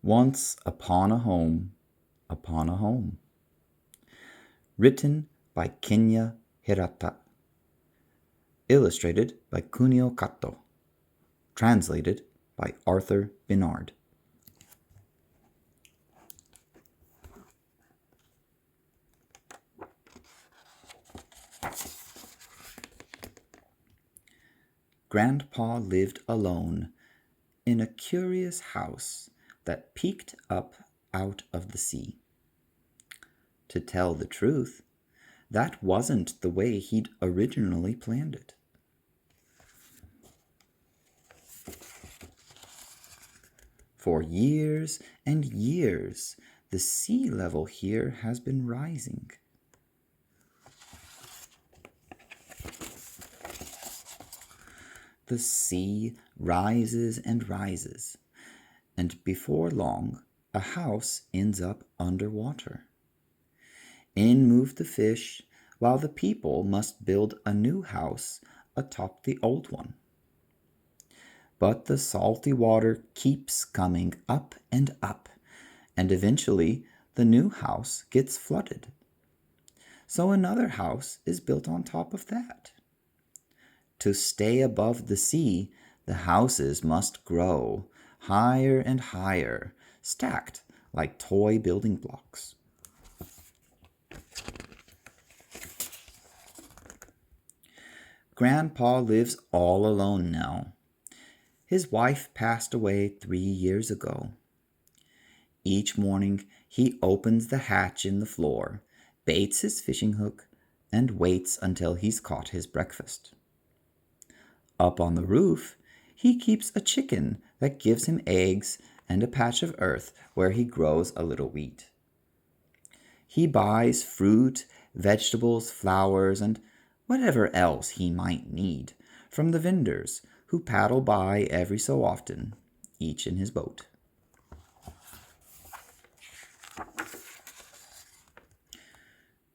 Once upon a home. Written by Kenya Hirata. Illustrated by Kunio Kato. Translated by Arthur Binard. Grandpa lived alone in a curious house that peeked up out of the sea. To tell the truth, that wasn't the way he'd originally planned it. For years and years, the sea level here has been rising. The sea rises and rises, and before long, a house ends up underwater. In move the fish, while the people must build a new house atop the old one. But the salty water keeps coming up, and eventually the new house gets flooded. So another house is built on top of that. To stay above the sea, the houses must grow higher and higher, stacked like toy building blocks. Grandpa lives all alone now. His wife passed away 3 years ago. Each morning he opens the hatch in the floor, baits his fishing hook, and waits until he's caught his breakfast. Up on the roof, he keeps a chicken that gives him eggs and a patch of earth where he grows a little wheat. He buys fruit, vegetables, flowers, and whatever else he might need from the vendors who paddle by every so often, each in his boat.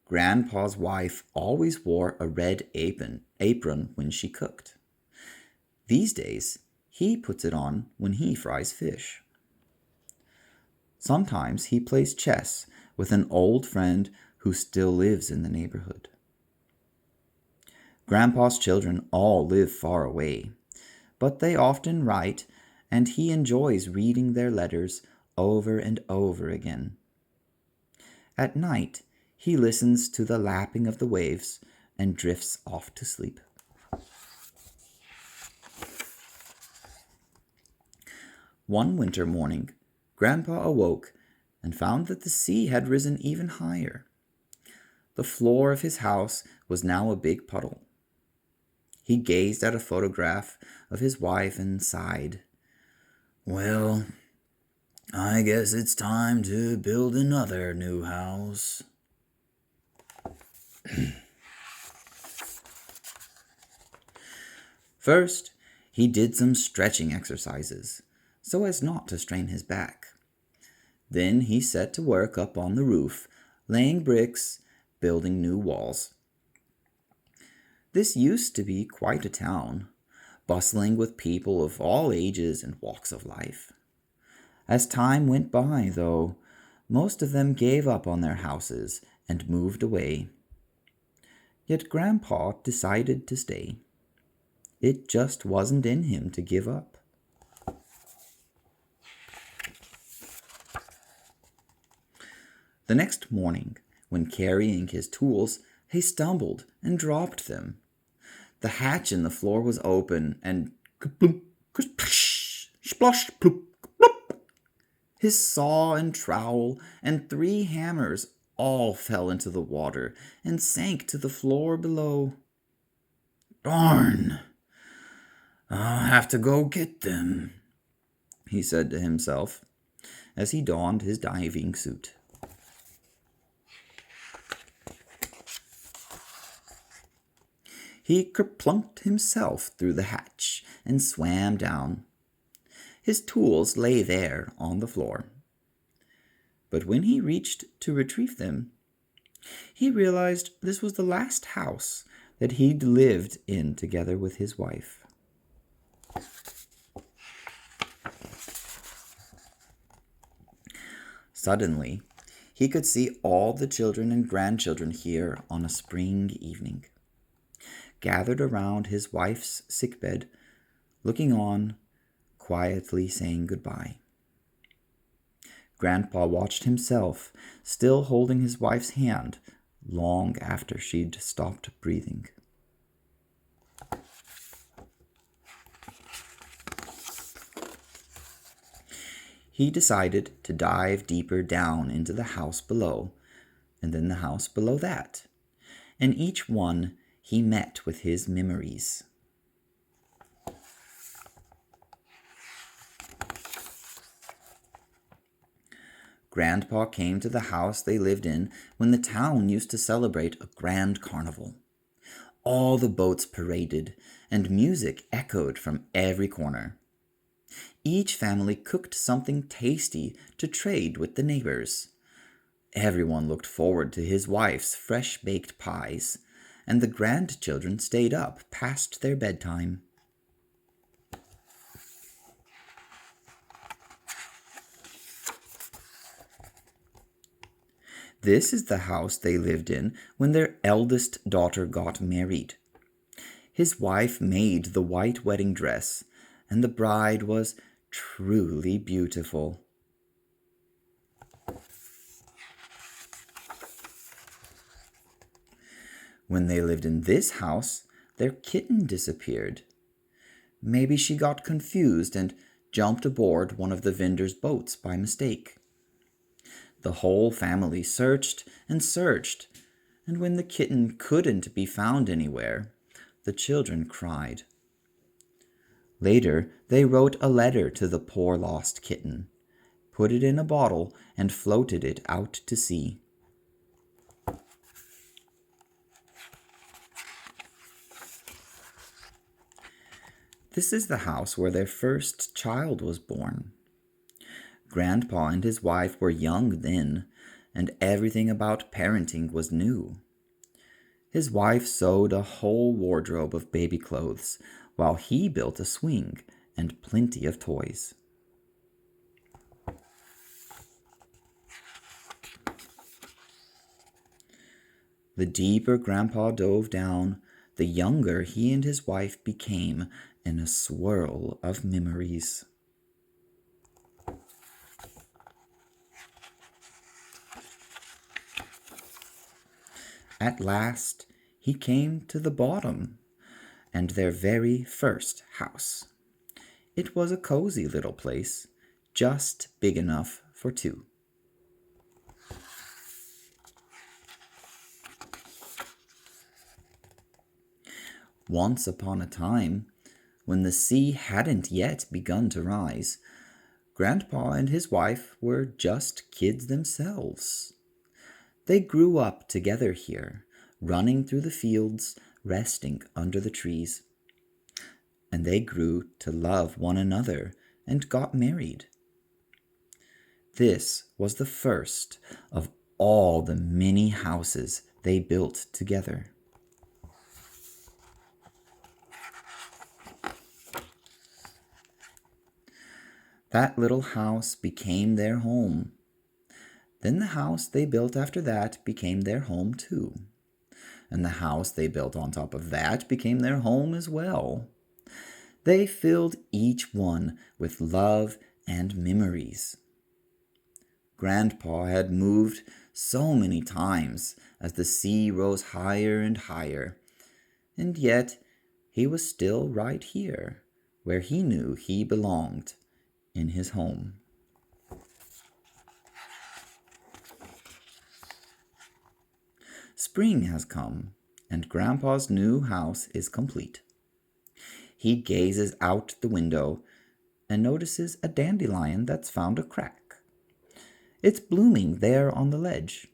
Grandpa's wife always wore a red apron when she cooked. These days, he puts it on when he fries fish. Sometimes he plays chess with an old friend who still lives in the neighborhood. Grandpa's children all live far away, but they often write, and he enjoys reading their letters over and over again. At night, he listens to the lapping of the waves and drifts off to sleep. One winter morning, Grandpa awoke and found that the sea had risen even higher. The floor of his house was now a big puddle. He gazed at a photograph of his wife and sighed. "Well, I guess it's time to build another new house." First, he did some stretching exercises so as not to strain his back. Then he set to work up on the roof, laying bricks, building new walls. This used to be quite a town, bustling with people of all ages and walks of life. As time went by, though, most of them gave up on their houses and moved away. Yet Grandpa decided to stay. It just wasn't in him to give up. The next morning, when carrying his tools, he stumbled and dropped them. The hatch in the floor was open, and splosh, ploop, plop. His saw and trowel and 3 hammers all fell into the water and sank to the floor below. "Darn! I'll have to go get them," he said to himself as he donned his diving suit. He kerplunked himself through the hatch and swam down. His tools lay there on the floor. But when he reached to retrieve them, he realized this was the last house that he'd lived in together with his wife. Suddenly, he could see all the children and grandchildren here on a spring evening, gathered around his wife's sickbed, looking on, quietly saying goodbye. Grandpa watched himself, still holding his wife's hand, long after she'd stopped breathing. He decided to dive deeper down into the house below, and then the house below that, and each one he met with his memories. Grandpa came to the house they lived in when the town used to celebrate a grand carnival. All the boats paraded, and music echoed from every corner. Each family cooked something tasty to trade with the neighbors. Everyone looked forward to his wife's fresh-baked pies, and the grandchildren stayed up past their bedtime. This is the house they lived in when their eldest daughter got married. His wife made the white wedding dress, and the bride was truly beautiful. When they lived in this house, their kitten disappeared. Maybe she got confused and jumped aboard one of the vendor's boats by mistake. The whole family searched and searched, and when the kitten couldn't be found anywhere, the children cried. Later, they wrote a letter to the poor lost kitten, put it in a bottle, and floated it out to sea. This is the house where their first child was born. Grandpa and his wife were young then, and everything about parenting was new. His wife sewed a whole wardrobe of baby clothes, while he built a swing and plenty of toys. The deeper Grandpa dove down, the younger he and his wife became in a swirl of memories. At last, he came to the bottom, and their very first house. It was a cozy little place, just big enough for two. Once upon a time, when the sea hadn't yet begun to rise, Grandpa and his wife were just kids themselves. They grew up together here, running through the fields, resting under the trees. And they grew to love one another and got married. This was the first of all the many houses they built together. That little house became their home. Then the house they built after that became their home too. And the house they built on top of that became their home as well. They filled each one with love and memories. Grandpa had moved so many times as the sea rose higher and higher, and yet he was still right here, where he knew he belonged, in his home. Spring has come, and Grandpa's new house is complete. He gazes out the window and notices a dandelion that's found a crack. It's blooming there on the ledge.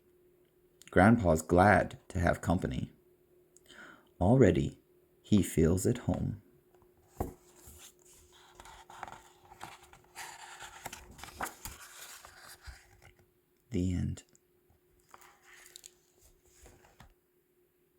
Grandpa's glad to have company. Already, he feels at home.